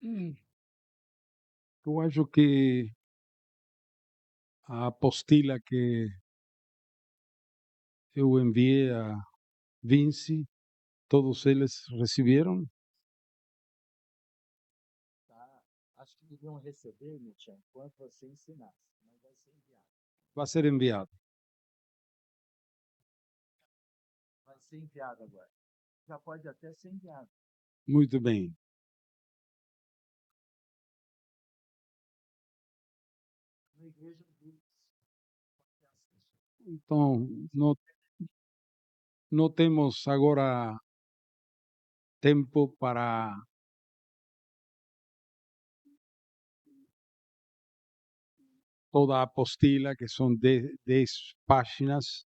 Hum, Eu acho que a apostila que eu enviei a Vinci, todos eles receberam? Tá? Acho que iriam receber, Nietzsche, enquanto você ensinasse, mas vai ser enviado. Vai ser enviado. Vai ser enviado agora. Já pode até ser enviado. Muito bem. Na igreja deles. Então, não temos agora tempo para toda a apostila, que são 10 páginas.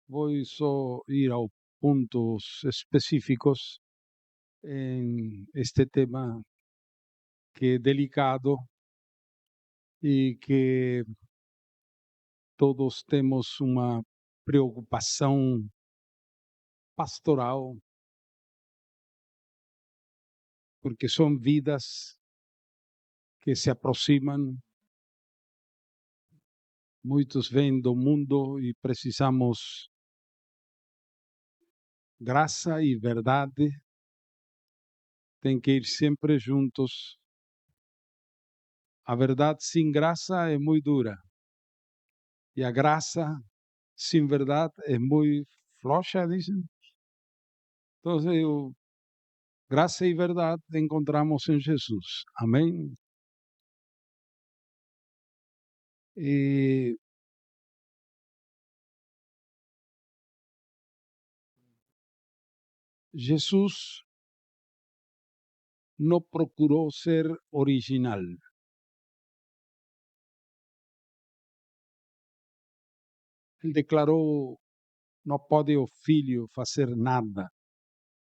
Vou só ir aos pontos específicos em este tema que é delicado e que todos temos uma preocupação pastoral, porque são vidas que se aproximam. Muitos vêm do mundo e precisamos graça e verdade, tem que ir sempre juntos. A verdade sem graça é muito dura e a graça sem verdade é muito floja, dizem. Então, graça e verdade encontramos em Jesus. Amém? E Jesus não procurou ser original. Ele declarou: não pode o filho fazer nada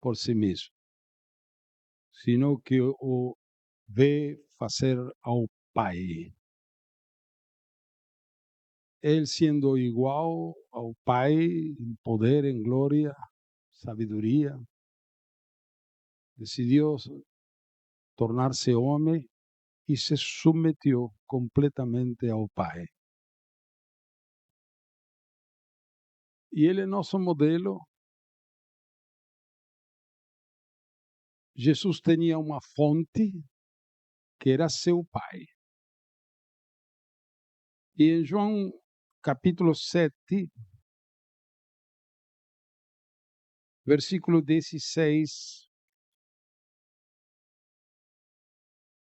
por si mesmo, sino que o vê fazer ao Pai. Ele sendo igual ao Pai em poder, em glória, sabedoria, decidiu tornar-se homem e se submeteu completamente ao Pai. E ele é nosso modelo. Jesus tinha uma fonte que era seu Pai. E em João capítulo 7, versículo 16,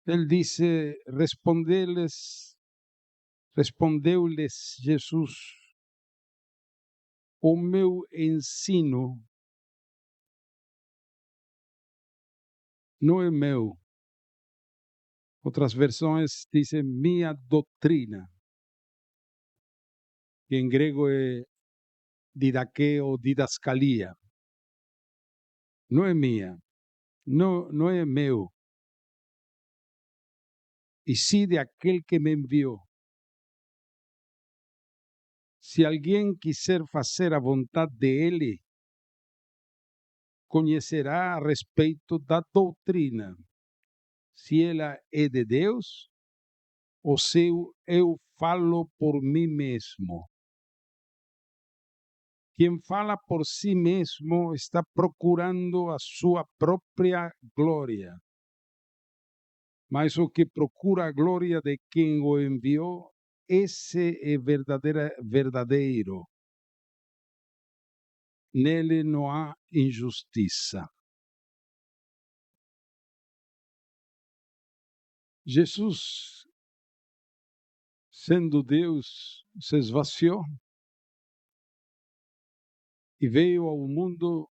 ele disse: respondeu-lhes Jesus: o meu ensino não é meu. Outras versões dizem minha doutrina, que em grego é didaquê ou didascalia. Não é minha, não é meu, e sim de aquele que me enviou. Se alguém quiser fazer a vontade dele, conhecerá a respeito da doutrina, se ela é de Deus ou se eu falo por mim mesmo. Quem fala por si mesmo está procurando a sua própria glória. Mas o que procura a glória de quem o enviou, esse é verdadeiro. Nele não há injustiça. Jesus, sendo Deus, se esvaziou e veio ao mundo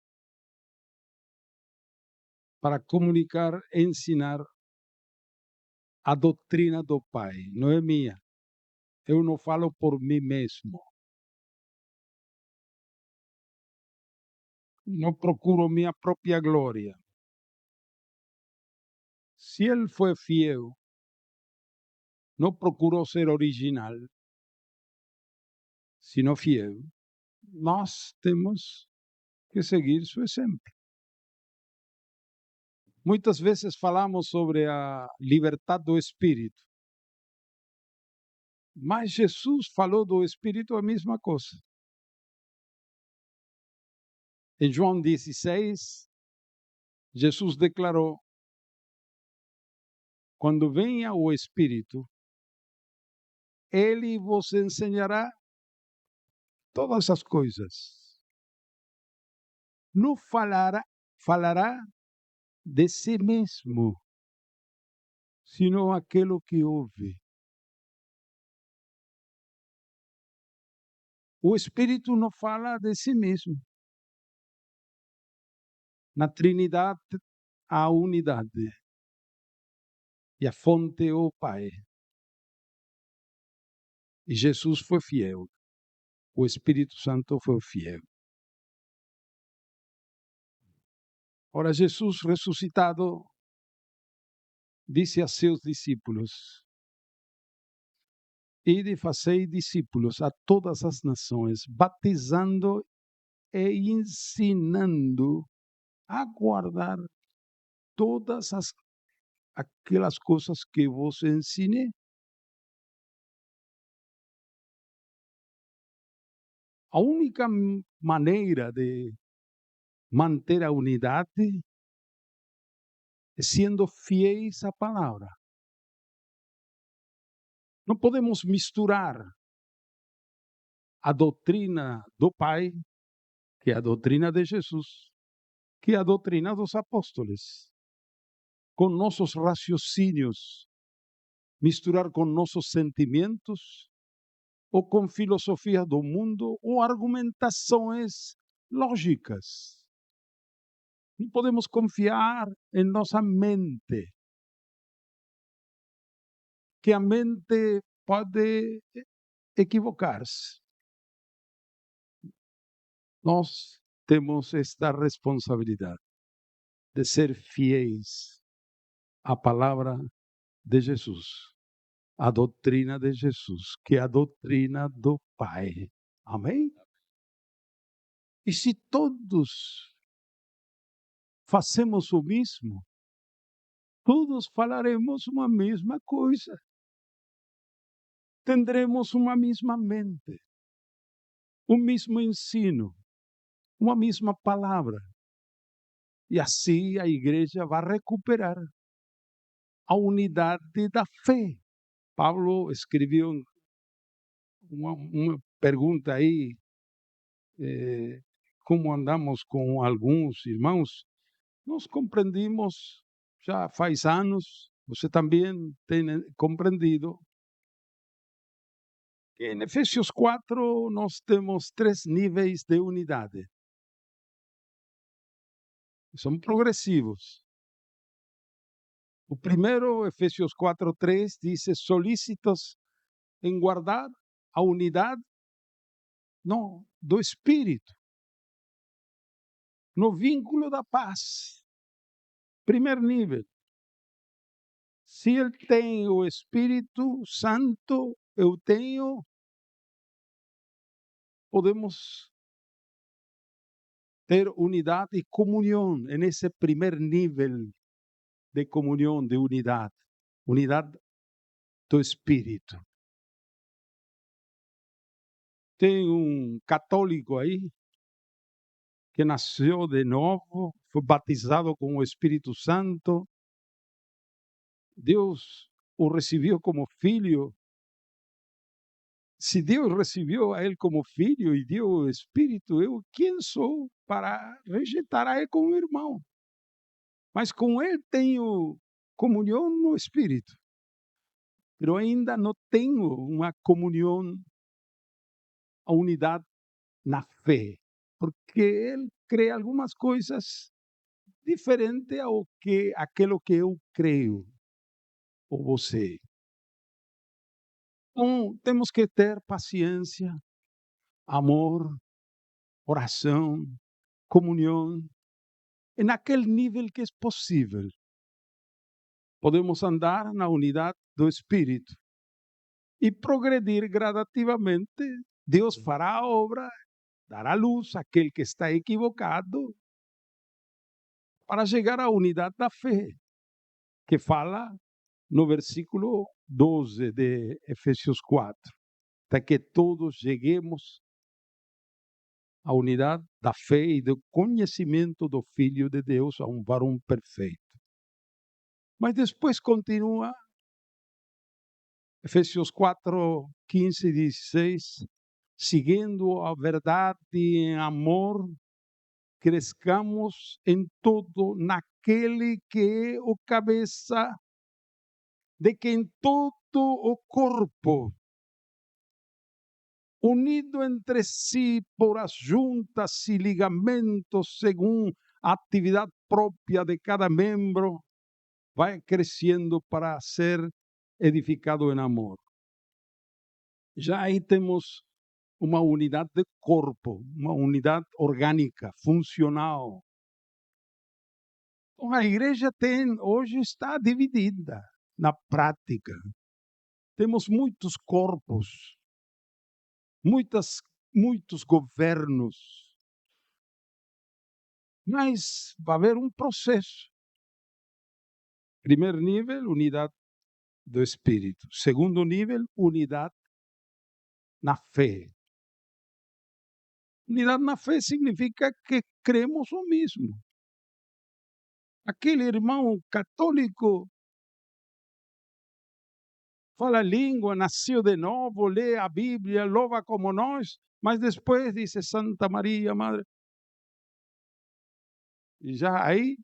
para comunicar, ensinar a doutrina do Pai. Não é minha. Eu não falo por mim mesmo. Não procuro minha própria glória. Se ele foi fiel, não procurou ser original, sino fiel, nós temos que seguir seu exemplo. Muitas vezes falamos sobre a liberdade do Espírito, mas Jesus falou do Espírito a mesma coisa. Em João 16, Jesus declarou: quando venha o Espírito, ele vos ensinará todas as coisas. Não falará de si mesmo, sino aquilo que ouve. O Espírito não fala de si mesmo. Na Trindade há unidade. E a fonte é o Pai. E Jesus foi fiel. O Espírito Santo foi fiel. Ora, Jesus ressuscitado disse a seus discípulos: ide e fazei discípulos a todas as nações, batizando e ensinando a guardar todas aquelas coisas que vos ensinei. A única maneira de manter a unidade é sendo fiéis à palavra. Não podemos misturar a doutrina do Pai, que é a doutrina de Jesus, que é a doutrina dos apóstolos, com nossos raciocínios, misturar com nossos sentimentos, ou com filosofia do mundo, ou argumentações lógicas. Não podemos confiar em nossa mente, que a mente pode equivocar-se. Nós temos esta responsabilidade de ser fiéis à palavra de Jesus, à doutrina de Jesus, que é a doutrina do Pai. Amém? E se todos fazemos o mesmo, todos falaremos uma mesma coisa. Tendremos uma mesma mente, o mesmo ensino, uma mesma palavra. E assim a igreja vai recuperar a unidade da fé. Paulo escreveu uma pergunta aí, como andamos com alguns irmãos. Nós compreendimos já faz anos, você também tem compreendido, que em Efésios 4 nós temos 3 níveis de unidade. São progressivos. O primeiro, Efésios 4:3, diz: solícitos em guardar a unidade do Espírito, no vínculo da paz. Primeiro nível. Se ele tem o Espírito Santo, eu tenho, podemos ter unidade e comunhão nesse primeiro nível de comunhão, de unidade. Unidade do Espírito. Tem católico aí que nasceu de novo, foi batizado com o Espírito Santo. Deus o recebeu como filho. Se Deus recebeu a ele como filho e deu o Espírito, eu quem sou para rejeitar a ele como irmão? Mas com ele tenho comunhão no Espírito. Mas ainda não tenho uma comunhão, a unidade na fé. Porque ele crê algumas coisas diferentes aquilo que eu creio, ou você. Então, temos que ter paciência, amor, oração, comunhão, e naquele nível que é possível. Podemos andar na unidade do Espírito e progredir gradativamente. Deus fará a obra, dará luz àquele que está equivocado, para chegar à unidade da fé, que fala no versículo 12 de Efésios 4, até que todos cheguemos à unidade da fé e do conhecimento do Filho de Deus, a um varão perfeito. Mas depois continua, Efésios 4, 15 e 16, seguindo a verdade em amor, crescamos em todo naquele que é o cabeça, de quem todo o corpo, unido entre si por as juntas e ligamentos, segundo a atividade própria de cada membro, vai crescendo para ser edificado em amor. Já aí temos uma unidade de corpo, uma unidade orgânica, funcional. Então, a igreja hoje está dividida na prática. Temos muitos corpos, muitos governos, mas vai haver um processo. Primeiro nível, unidade do Espírito. Segundo nível, unidade na fé. Unidade na fé significa que cremos o mesmo. Aquele irmão católico fala língua, nasceu de novo, lê a Bíblia, louva como nós, mas depois diz Santa Maria, Madre. E já aí,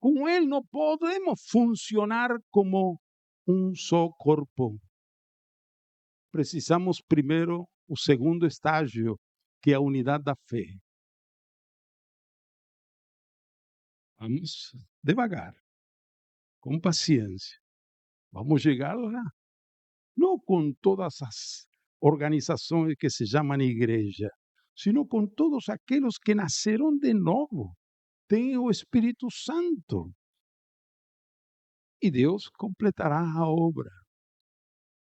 com ele não podemos funcionar como um só corpo. Precisamos primeiro o segundo estágio, que é a unidade da fé. Vamos devagar, com paciência. Vamos chegar lá. Não com todas as organizações que se chamam igreja, sino com todos aqueles que nasceram de novo. Tem o Espírito Santo. E Deus completará a obra.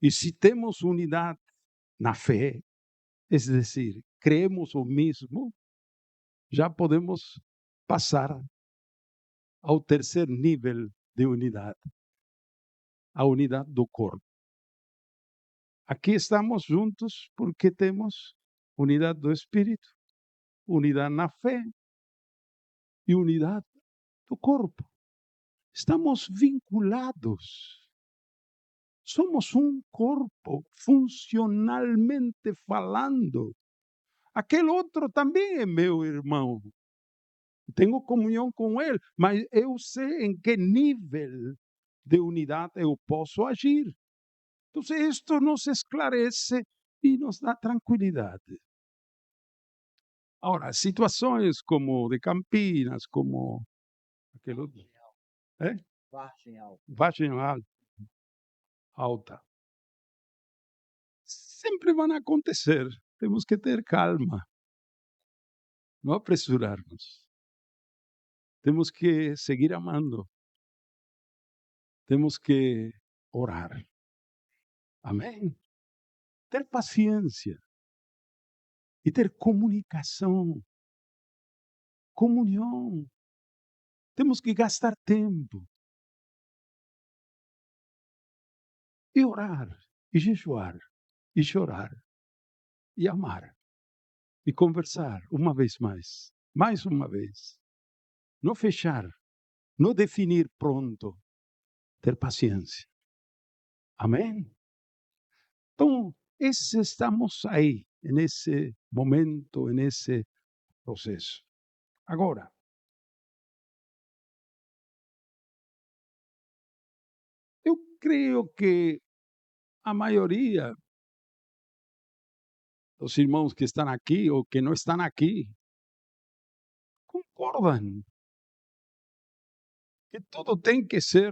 E se temos unidade na fé, é decir, cremos o mesmo, já podemos passar ao terceiro nível de unidade, a unidade do corpo. Aqui estamos juntos porque temos unidade do Espírito, unidade na fé e unidade do corpo. Estamos vinculados. Somos um corpo, funcionalmente falando. Aquele outro também é meu irmão. Tenho comunhão com ele, mas eu sei em que nível de unidade eu posso agir. Então, isto nos esclarece e nos dá tranquilidade. Agora, situações como de Campinas, como aquele outro. Vargem Alta. Sempre vão acontecer. Temos que ter calma. Não apressurarmos. Temos que seguir amando. Temos que orar. Amém? Ter paciência. E ter comunicação. Comunhão. Temos que gastar tempo. E orar. E jejuar. E chorar. E amar. E conversar uma vez mais. Mais uma vez. Não fechar. Não definir pronto. Ter paciência. Amém? Então, estamos aí, nesse momento, nesse processo. Agora, eu creio que a maioria dos irmãos que estão aqui ou que não estão aqui concordam que tudo tem que ser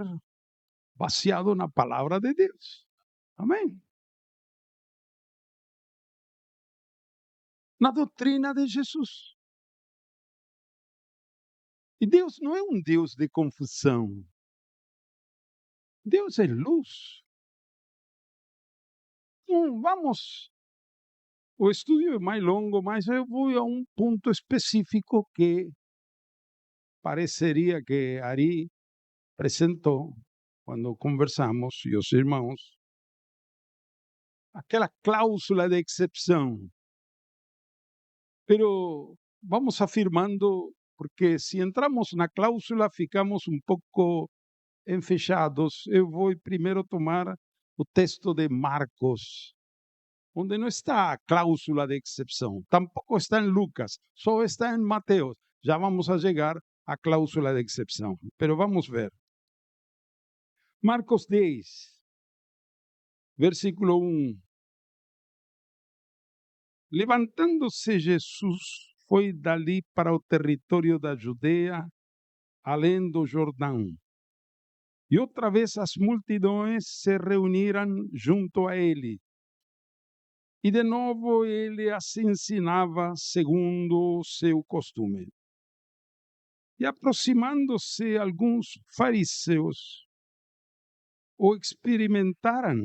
baseado na palavra de Deus. Amém? Na doutrina de Jesus. E Deus não é um Deus de confusão. Deus é luz. Então, vamos. O estudo é mais longo, mas eu vou a um ponto específico que pareceria que Ari apresentou, quando conversamos, e os irmãos, aquela cláusula de exceção. Pero vamos afirmando, porque se entramos na cláusula, ficamos um pouco enfechados. Eu vou primeiro tomar o texto de Marcos, onde não está a cláusula de exceção, tampouco está em Lucas, só está em Mateus. Já vamos a chegar à cláusula de exceção, pero vamos ver. Marcos 10, versículo 1. Levantando-se Jesus, foi dali para o território da Judeia, além do Jordão. E outra vez as multidões se reuniram junto a ele. E de novo ele as ensinava segundo o seu costume. E aproximando-se alguns fariseus, o experimentaram,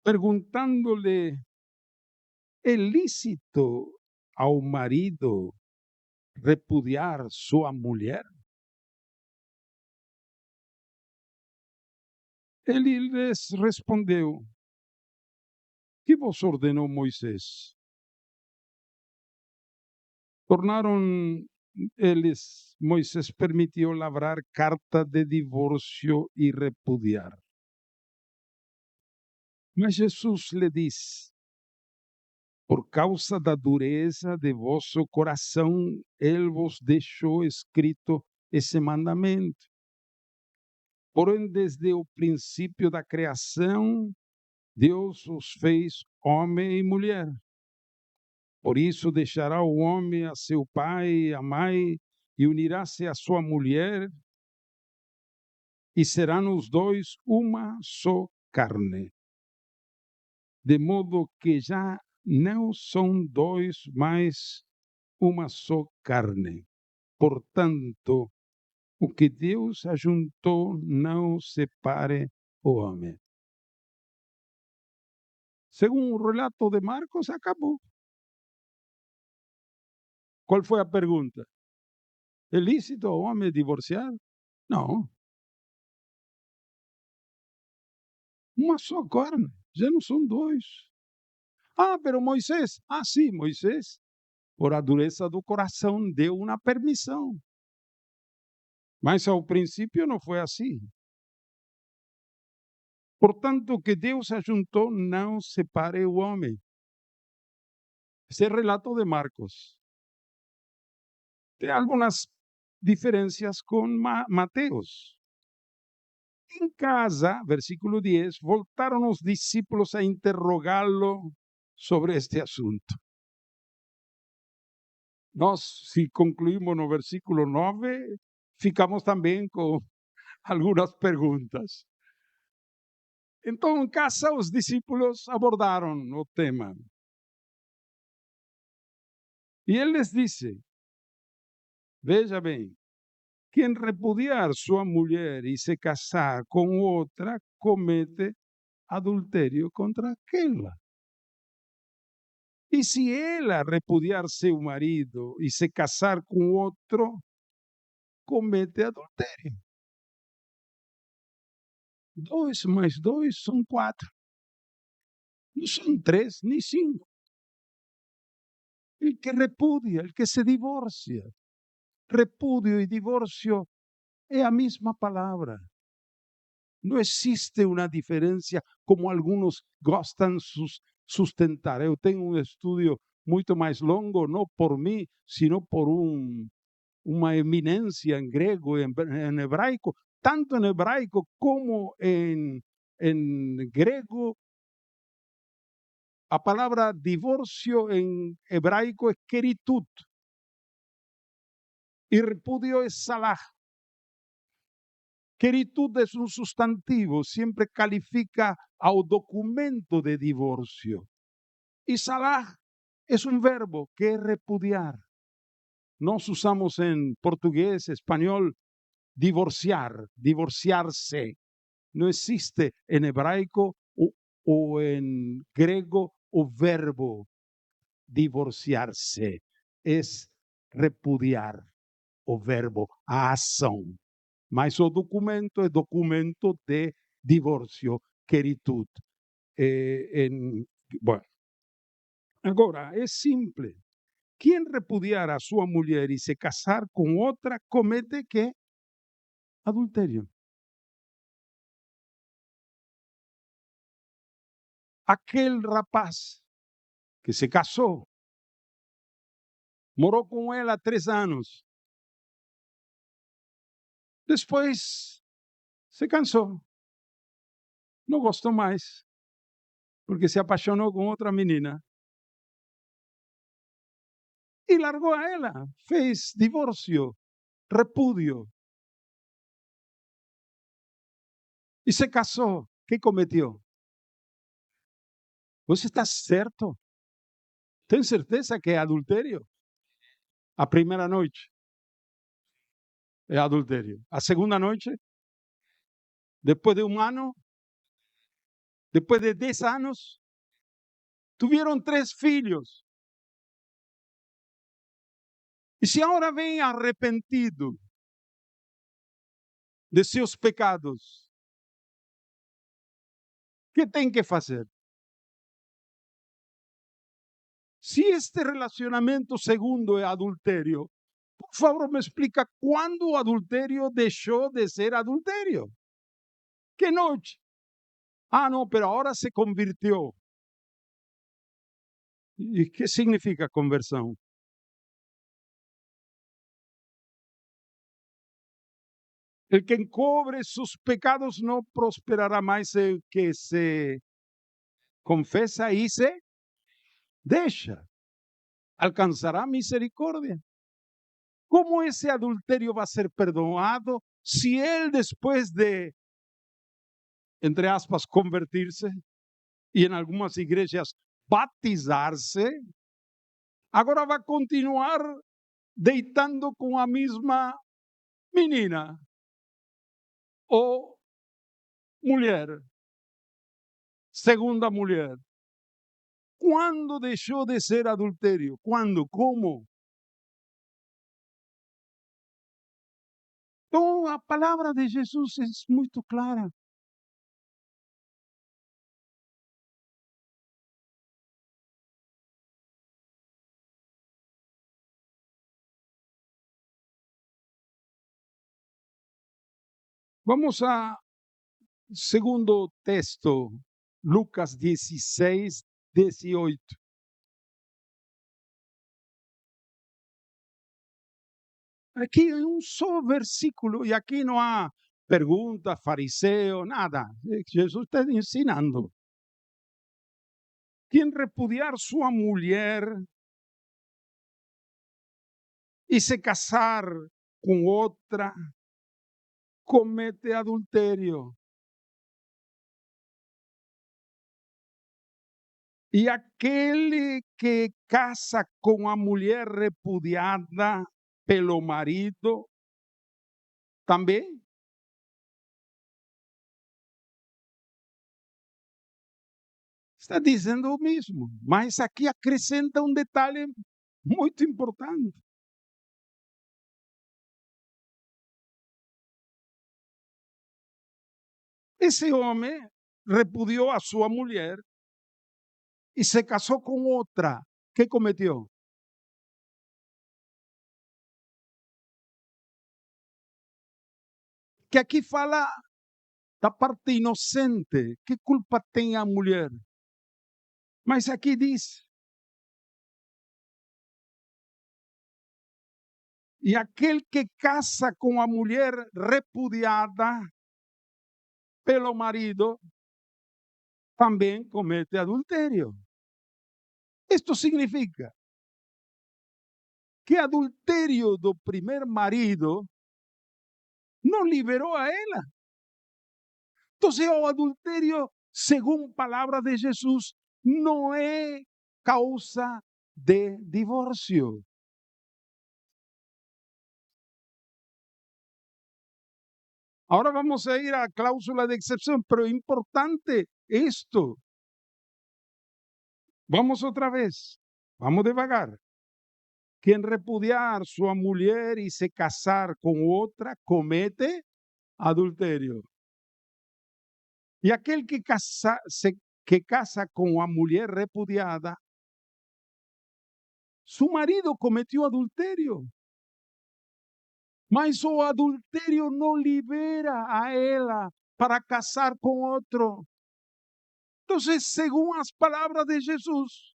perguntando-lhe: é lícito ao marido repudiar sua mulher? Ele lhes respondeu: que vos ordenou Moisés? Tornaram eles, Moisés permitiu lavrar carta de divórcio e repudiar. Mas Jesus lhe disse: por causa da dureza de vosso coração, ele vos deixou escrito esse mandamento. Porém, desde o princípio da criação, Deus os fez homem e mulher. Por isso deixará o homem a seu pai e a mãe, e unirá-se à sua mulher, e serão os dois uma só carne. De modo que já não são dois, mas uma só carne. Portanto, o que Deus ajuntou, não separe o homem. Segundo o relato de Marcos, acabou. Qual foi a pergunta? É lícito ao homem divorciar? Não. Uma só carne, já não são dois. Ah, pero Moisés. Ah, sim, Moisés, por a dureza do coração, deu uma permissão. Mas ao princípio não foi assim. Portanto, o que Deus ajuntou, não separe o homem. Esse é o relato de Marcos. Tem algumas diferenças com Mateus. Em casa, versículo 10, voltaram os discípulos a interrogá-lo sobre este assunto. Nós, se concluímos no versículo 9, ficamos também com algumas perguntas. Então, em casa, os discípulos abordaram o tema. E ele les disse: veja bem, quem repudiar sua mulher e se casar com outra, comete adultério contra aquela. E se ela repudiar seu marido e se casar com outro, comete adultério. 2 mais 2 são 4. Não são 3 nem 5. El que repudia, el que se divorcia. Repúdio e divórcio é a mesma palavra. Não existe uma diferença como alguns gostam sustentar. Eu tenho um estudo muito mais longo, não por mim, sino por uma eminência em grego e em hebraico, tanto em hebraico como em grego. A palavra divórcio em hebraico é keritut. E repudio é salah. Keritut é um substantivo, sempre califica ao documento de divórcio. E salah é um verbo, que é repudiar. Nós usamos em português, espanhol, divorciar, divorciar-se. Não existe em hebraico ou em grego o verbo divorciar-se. É repudiar. o verbo, a ação. Mas o documento é documento de divórcio, queritud. Bueno, agora, é simples. Quem repudiar a sua mulher e se casar com outra, comete que? Adultério. Aquele rapaz que se casou, morou com ela 3 anos, depois se cansou, não gostou mais, porque se apaixonou com outra menina. E largou a ela, fez divórcio, repúdio. E se casou. O que cometeu? Você está certo? Tem certeza que é adultério? A primeira noite é adultério. A segunda noite? Depois de 1 ano? Depois de 10 anos? Tiveram 3 filhos. E se agora vem arrependido de seus pecados, o que tem que fazer? Se este relacionamento segundo é adultério, por favor, me explica quando o adultério deixou de ser adultério. Que noite? Ah, não, pero agora se convirtió. E que significa conversão? El que encobre sus pecados no prosperará mais el que se confesa y se deixa. Alcanzará misericórdia. ¿Cómo ese adulterio va a ser perdonado si él después de, entre aspas, convertirse y en algunas iglesias batizarse, agora vai continuar deitando com a mesma menina ou mulher, segunda mulher? Quando deixou de ser adultério? Quando? Como? Então, a palavra de Jesus é muito clara. Vamos a segundo texto, Lucas 16, 18. Aqui é um só versículo e aqui não há pergunta, fariseu, nada. Jesus está ensinando. Quem repudiar sua mulher e se casar com outra, comete adultério. E aquele que casa com a mulher repudiada pelo marido, também está dizendo o mesmo, mas aqui acrescenta um detalhe muito importante. Esse homem repudiou a sua mulher e se casou com outra. Que cometeu? Que aqui fala da parte inocente. Que culpa tem a mulher? Mas aqui diz: e aquele que casa com a mulher repudiada pelo marido também comete adultério. Isto significa que adultério do primeiro marido não liberou a ela. Então, o adultério, segundo a palavra de Jesus, não é causa de divórcio. Agora vamos a ir à cláusula de excepção, pero é importante isto. Vamos outra vez, vamos devagar. Quien repudiar sua mulher y se casar con otra, comete adulterio. Y aquel que casa con una mujer repudiada, su marido cometió adulterio. Mas o adulterio no libera a ella para casar con otro. Entonces, según las palabras de Jesús,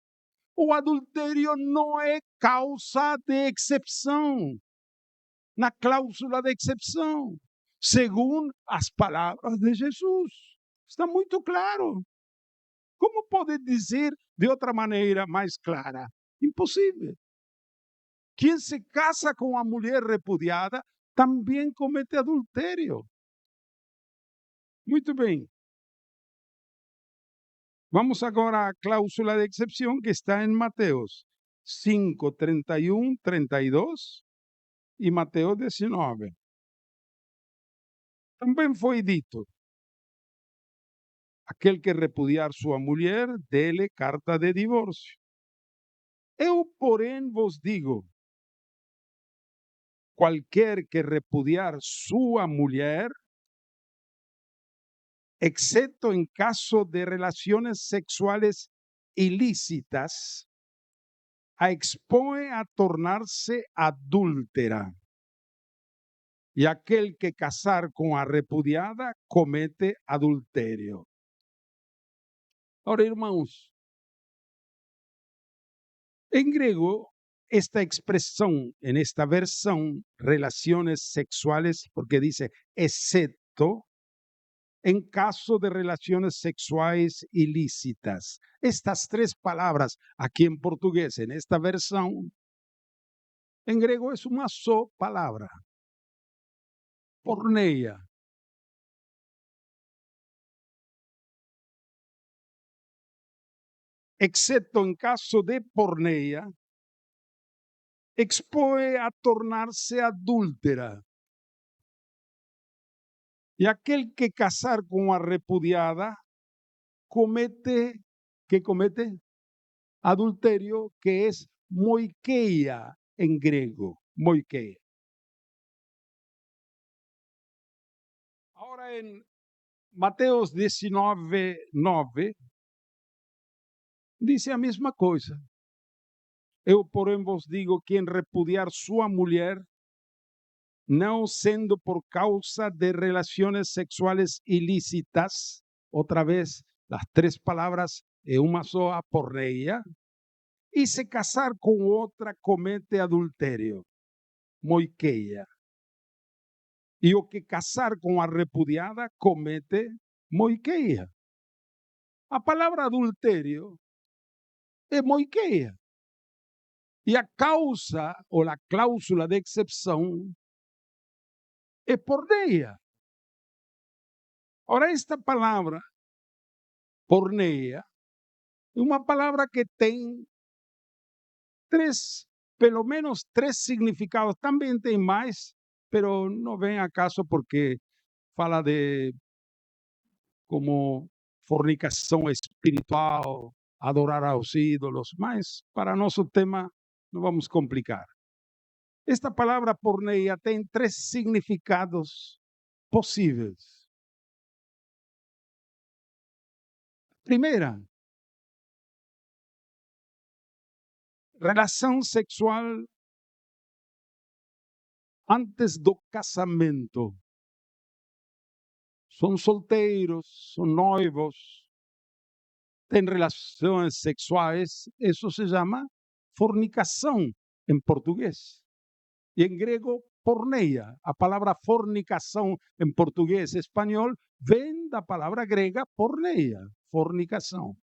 o adulterio no es causa de excepción. Na cláusula de excepção, segundo as palavras de Jesus. Está muito claro. Como pode dizer de outra maneira mais clara? Impossível. Quem se casa com uma mulher repudiada também comete adultério. Muito bem. Vamos agora à cláusula de excepção que está em Mateus 5, 31, 32 e Mateus 19. Também foi dito: aquel que repudiar sua mulher, dele carta de divórcio. Eu, porém, vos digo: qualquer que repudiar sua mulher, excepto en caso de relaciones sexuales ilícitas, a expone a tornarse adúltera. Y aquel que casar con a repudiada comete adulterio. Ahora, irmãos, en griego, esta expresión en esta versión, relaciones sexuales, porque dice excepto, en caso de relaciones sexuales ilícitas. Estas tres palabras aquí en portugués, en esta versión, en griego es una sola palabra. Porneia. Excepto en caso de porneia, expone a tornarse adúltera. Y aquel que casar con una repudiada comete, ¿qué comete? Adulterio, que es moikeia en griego, moikeia. Ahora en Mateus 19, 9, dice a mesma coisa. Eu, porém, vos digo, quem repudiar sua mulher, não sendo por causa de relaciones sexuales ilícitas, outra vez, las tres palabras en una sola, porneia, y se casar con otra, comete adulterio, moikeia. Y o que casar con a repudiada, comete moikeia. A palavra adulterio es moikeia. Y a causa o la cláusula de excepción es porneia. Ahora, esta palabra, porneia, es una palabra que tiene pelo menos tres significados. También tiene más, pero no ven acaso porque fala de como fornicação espiritual, adorar aos ídolos, mas para nosso tema não vamos complicar. Esta palavra porneia tem três significados possíveis. Primeira, relação sexual antes do casamento. Son solteiros, son noivos, têm relações sexuais, isso se chama fornicação em português. E em grego, porneia. A palavra fornicação em português e espanhol vem da palavra grega porneia, fornicação.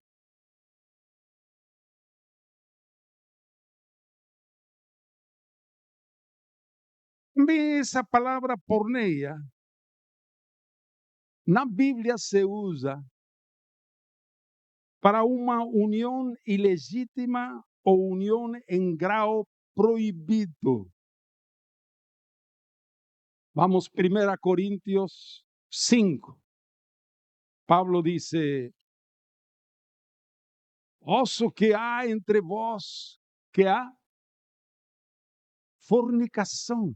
Também essa palavra porneia, na Bíblia se usa para uma união ilegítima ou união em grau proibido. Vamos, 1 Corintios 5. Pablo dice: oso que há entre vós, que há fornicação.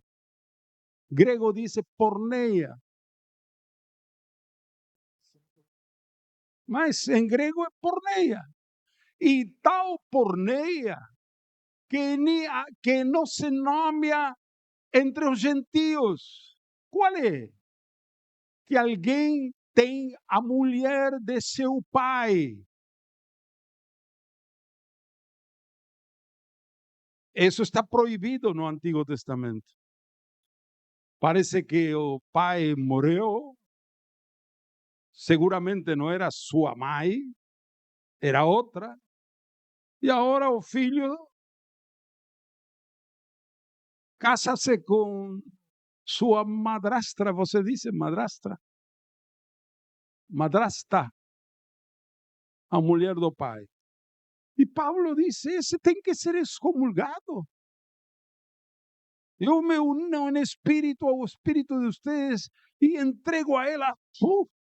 Grego diz porneia. Mas em grego é porneia. E tal porneia que não se nomeia entre os gentios. Qual é? Que alguém tem a mulher de seu pai. Isso está proibido no Antigo Testamento. Parece que o pai morreu. Seguramente não era sua mãe, era outra. E agora o filho casa-se com sua madrastra. Você disse madrastra? Madrasta, a mulher do pai. E Paulo diz: esse tem que ser excomulgado. Eu me uno em espírito ao espírito de vocês e entrego a ela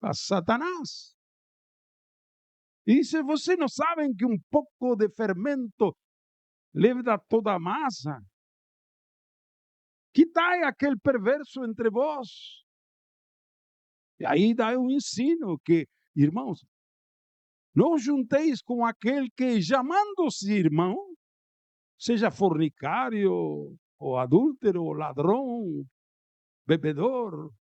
a Satanás. E se vocês não sabem que um pouco de fermento leva toda a massa, quitai aquele perverso entre vós. E aí dá um ensino que, irmãos, não junteis com aquele que, chamando-se irmão, seja fornicário, ou adúltero, ou ladrão, bebedor.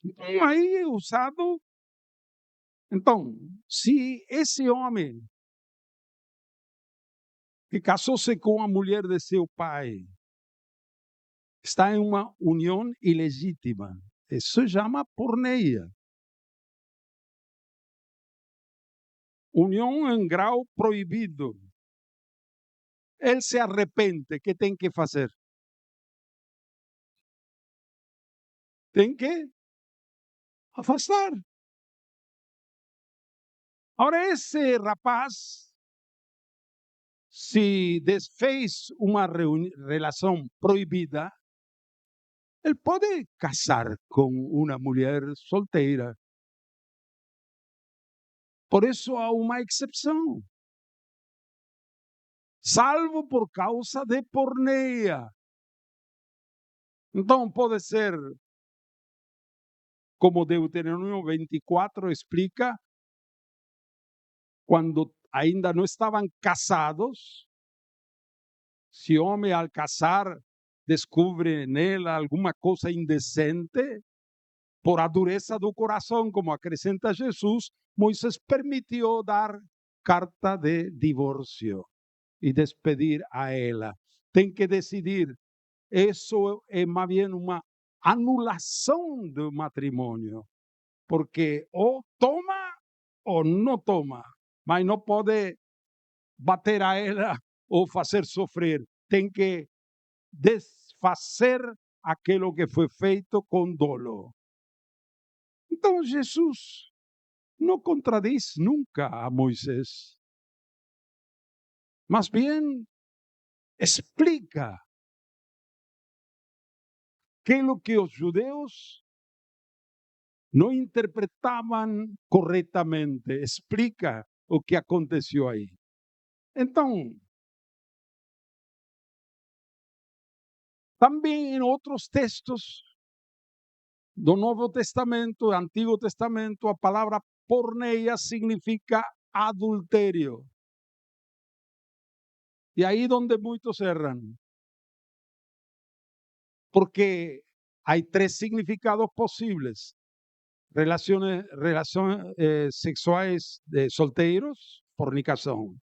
Então, aí é usado. Então, se esse homem que casou-se com a mulher de seu pai está em uma união ilegítima, isso se chama porneia. União em grau proibido. Ele se arrepende, que tem que fazer? Tem que afastar. Agora, esse rapaz, se desfez uma relação proibida, ele pode casar com uma mulher solteira. Por isso há uma exceção. Salvo por causa de porneia. Então pode ser, como Deuteronômio 24 explica, quando ainda não estavam casados, se o homem ao casar descobre nela alguma coisa indecente, por a dureza do coração, como acrescenta Jesus, Moisés permitiu dar carta de divórcio e despedir a ela. Tem que decidir. Isso é mais bem uma anulação do matrimônio, porque ou toma ou não toma, mas não pode bater a ela ou fazer sofrer. Tem que desfazer aquilo que foi feito com dolo. Então Jesus não contradiz nunca a Moisés, mas bem explica aquilo que os judeus não interpretavam corretamente. Explica o que aconteceu aí. Então, também em outros textos do Novo Testamento, do Antigo Testamento, a palavra porneia significa adultério. E aí donde muitos erram. Porque hay tres significados posibles. Relaciones sexuales de solteros, fornicación.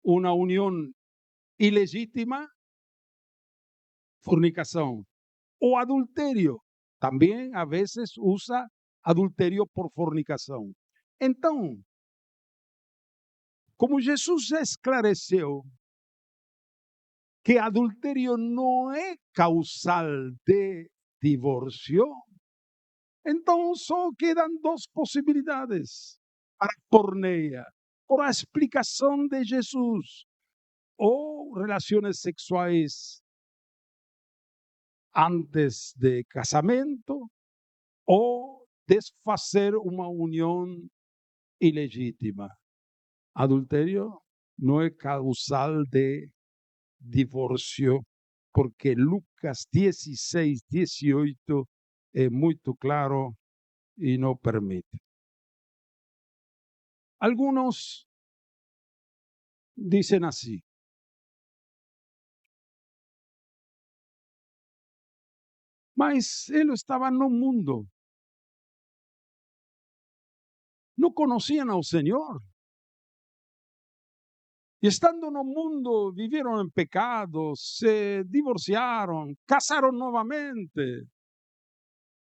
Una unión ilegítima, fornicación. O adulterio. También a veces usa adulterio por fornicación. Entonces, como Jesús esclareció que adulterio no es causal de divorcio, entonces só quedan dos posibilidades para porneia, por a explicação de Jesus, ou relaciones sexuais antes de casamento, ou desfazer uma união ilegítima. Adulterio no es causal de divorcio, porque Lucas 16, 18 es muy claro y no permite. Algunos dicen así: mas él estaba en un mundo, no conocían al Señor. Y estando en un mundo, vivieron en pecado, se divorciaron, casaron nuevamente.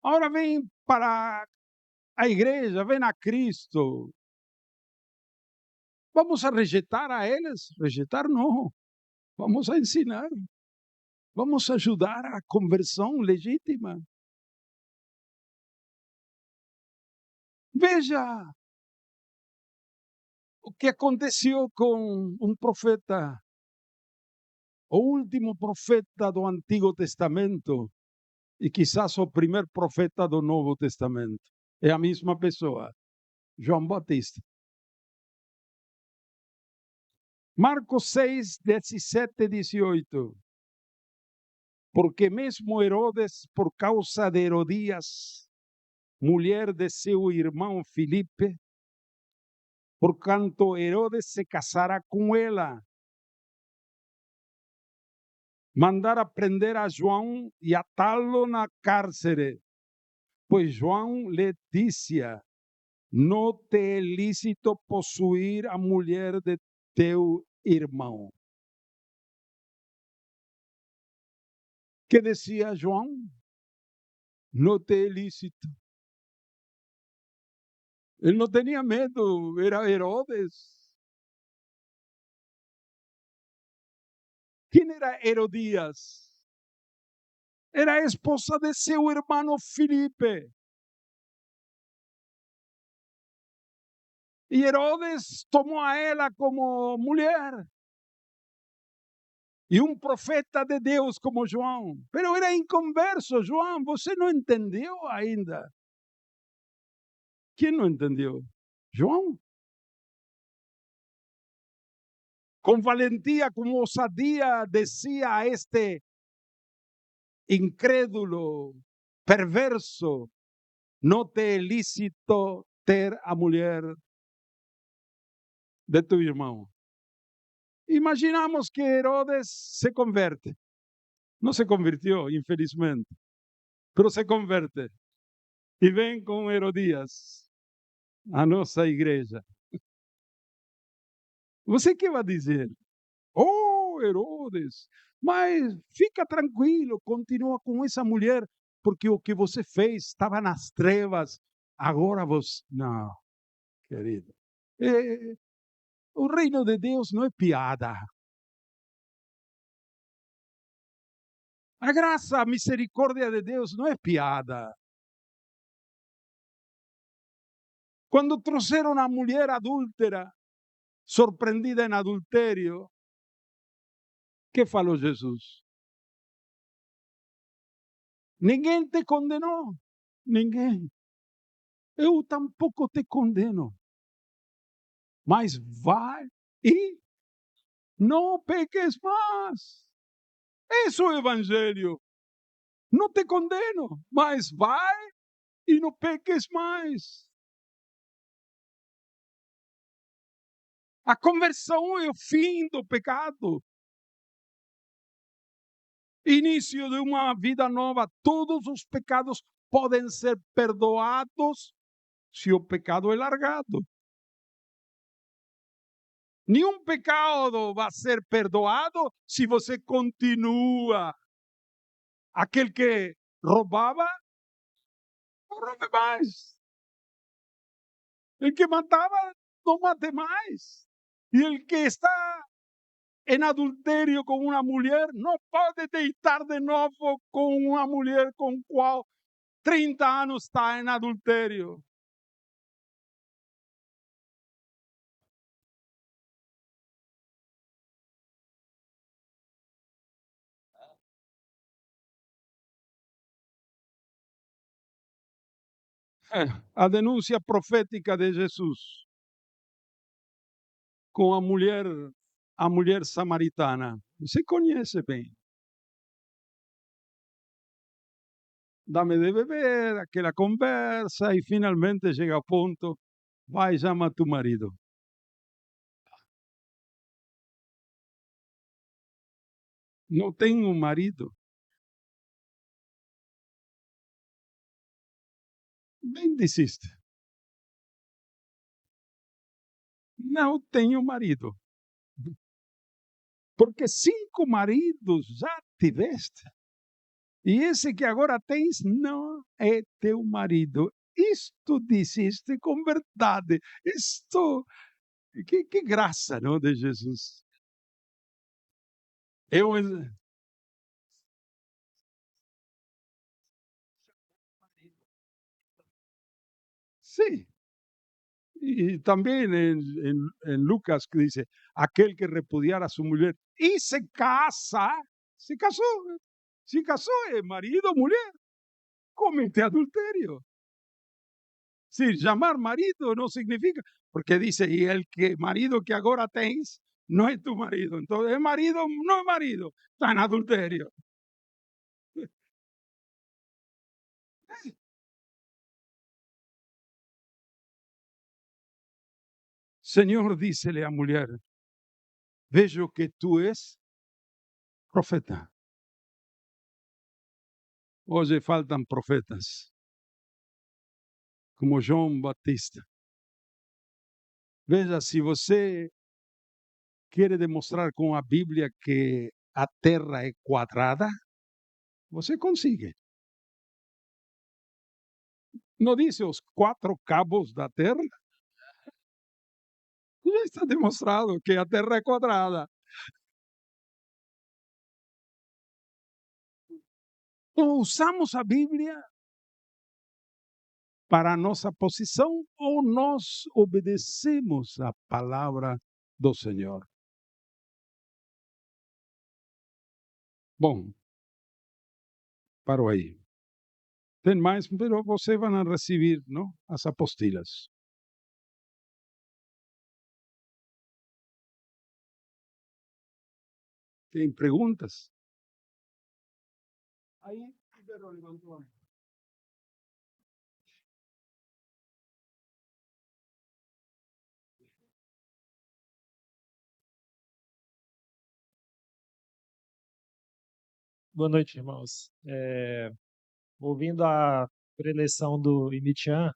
Ahora ven para a igreja, ven a Cristo. ¿Vamos a rejeitar a eles? Rejeitar no. Vamos a ensinar. Vamos a ajudar a conversão legítima. Veja o que aconteceu com um profeta, o último profeta do Antigo Testamento e quizás o primeiro profeta do Novo Testamento. É a mesma pessoa, João Batista. Marcos 6, 17, 18. Porque mesmo Herodes, por causa de Herodías, mulher de seu irmão Filipe, por quanto Herodes se casara com ela, mandara prender a João e atá-lo na cárcere, pois João lhe disse: não te é lícito possuir a mulher de teu irmão. Que dizia João? Não te é lícito. Ele não tinha medo, era Herodes. Quem era Herodías? Era a esposa de seu irmão Filipe. E Herodes tomou a ela como mulher. E um profeta de Deus como João. Pero era inconverso, João, você não entendeu ainda. Quem não entendeu? João. Com valentia, com ousadia, dizia a este incrédulo, perverso: não te é lícito ter a mulher de tu irmão. Imaginamos que Herodes se converte. No se convirtió, infelizmente, pero se converte. E vem com Herodías a nossa igreja. Você que vai dizer? Oh, Herodes, mas fica tranquilo, continua com essa mulher, porque o que você fez estava nas trevas, agora você... Não, querido. O reino de Deus não é piada. A graça, a misericórdia de Deus não é piada. Quando trouxeram a mulher adúltera, surpreendida em adultério, que falou Jesus? Ninguém te condenou. Ninguém. Eu tampouco te condeno. Mas vai e não peques mais. Isso é o evangelho. Não te condeno, mas vai e não peques mais. A conversão é o fim do pecado. Início de uma vida nova. Todos os pecados podem ser perdoados se o pecado é largado. Nenhum pecado vai ser perdoado se você continua. Aquele que roubava, não roube mais. El que matava, não mate mais. E el que está em adultério com uma mulher, não pode deitar de novo com uma mulher com qual 30 anos está em adultério. A denúncia profética de Jesus. com a mulher samaritana. Você conhece bem. Dá-me de beber, aquela conversa, e finalmente chega ao ponto, vai, chama tu marido. Não tem um marido. Bem disseste. Não tenho marido. Porque 5 maridos já tiveste. E esse que agora tens não é teu marido. Isto disseste com verdade. Isto, que graça, não, de Jesus. Eu, sim. E também em Lucas que diz, aquele que repudiar a sua mulher e se casa, se casou, é marido ou mulher, comete adultério. Sim, chamar marido não significa, porque diz, e el que marido que agora tens não é tu marido, então é marido, não é marido, está em adultério. Senhor, disse-lhe a mulher, vejo que tu és profeta. Hoje faltam profetas, como João Batista. Veja, se você quer demonstrar com a Bíblia que a Terra é quadrada, você consegue. Não diz os 4 cabos da Terra? Já está demonstrado que a Terra é quadrada. Ou usamos a Bíblia para a nossa posição ou nós obedecemos a palavra do Senhor. Bom, parou aí. Tem mais, mas você vai receber, não? As apostilas. Tem perguntas? Aí, Pedro levantou a mão. Boa noite, irmãos. Ouvindo a preleção do Imitian,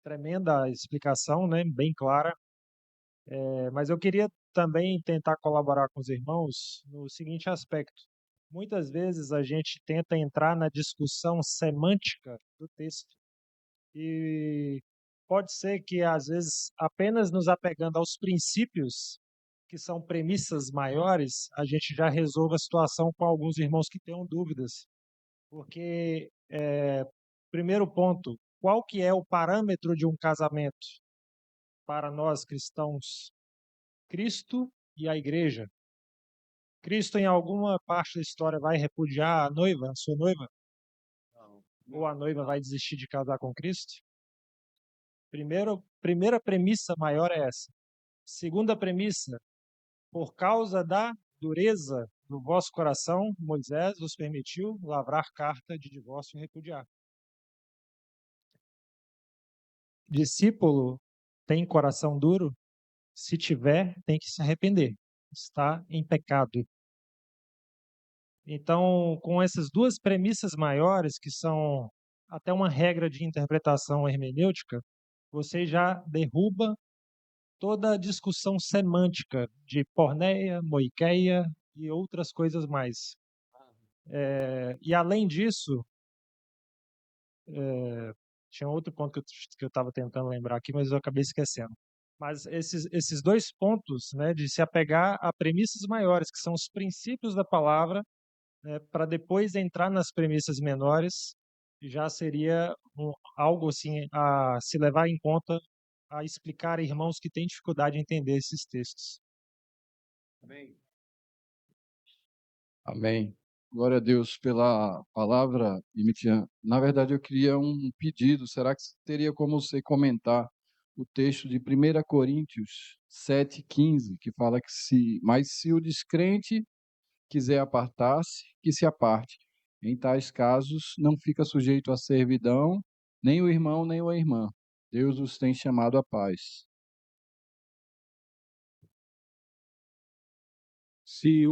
tremenda explicação, né? Bem clara. Mas eu queria também tentar colaborar com os irmãos no seguinte aspecto. Muitas vezes a gente tenta entrar na discussão semântica do texto e pode ser que, às vezes, apenas nos apegando aos princípios, que são premissas maiores, a gente já resolva a situação com alguns irmãos que tenham dúvidas. Porque, primeiro ponto, qual que é o parâmetro de um casamento para nós cristãos? Cristo e a igreja. Cristo, em alguma parte da história, vai repudiar a noiva, a sua noiva? Não. Ou a noiva vai desistir de casar com Cristo? Primeira premissa maior é essa. Segunda premissa, por causa da dureza do vosso coração, Moisés vos permitiu lavrar carta de divórcio e repudiar. Discípulo tem coração duro? Se tiver, tem que se arrepender. Está em pecado. Então, com essas duas premissas maiores, que são até uma regra de interpretação hermenêutica, você já derruba toda a discussão semântica de porneia, moiqueia e outras coisas mais. E além disso, tinha outro ponto que eu estava tentando lembrar aqui, mas eu acabei esquecendo. Mas esses 2 pontos, né, de se apegar a premissas maiores, que são os princípios da palavra, para depois entrar nas premissas menores, já seria algo assim a se levar em conta, a explicar a irmãos que têm dificuldade em entender esses textos. Amém. Amém. Glória a Deus pela palavra, Imitian. Na verdade, eu queria um pedido. Será que teria como você comentar o texto de 1 Coríntios 7,15, que fala mas se o descrente quiser apartar-se, que se aparte. Em tais casos, não fica sujeito à servidão, nem o irmão, nem a irmã. Deus os tem chamado à paz. Se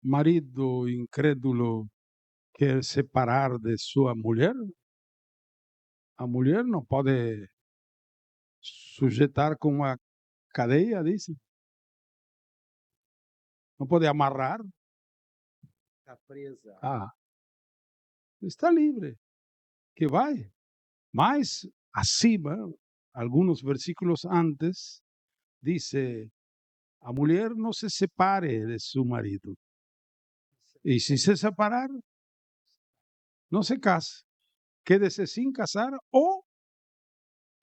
marido incrédulo quer separar de sua mulher, a mulher não pode sujeitar com uma cadeia, diz? Não pode amarrar? Está presa. Está livre, que vai. Mas acima, alguns versículos antes, dice, a mulher não se separe de seu marido. E se separar, não se case. Quede-se sem casar ou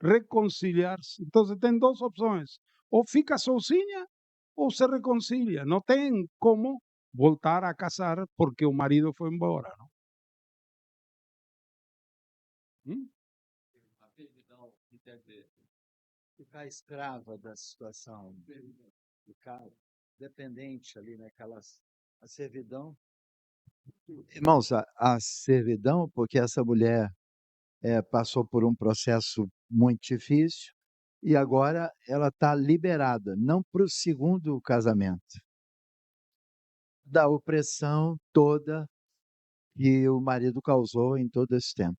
reconciliar-se. Então, tem duas opções. Ou fica sozinha ou se reconcilia. Não tem como voltar a casar porque o marido foi embora. Não? A servidão quer dizer ficar escrava da situação, ficar dependente ali naquelas. A servidão. Irmãos, a servidão, porque essa mulher passou por um processo muito difícil e agora ela está liberada, não para o segundo casamento, da opressão toda que o marido causou em todo esse tempo.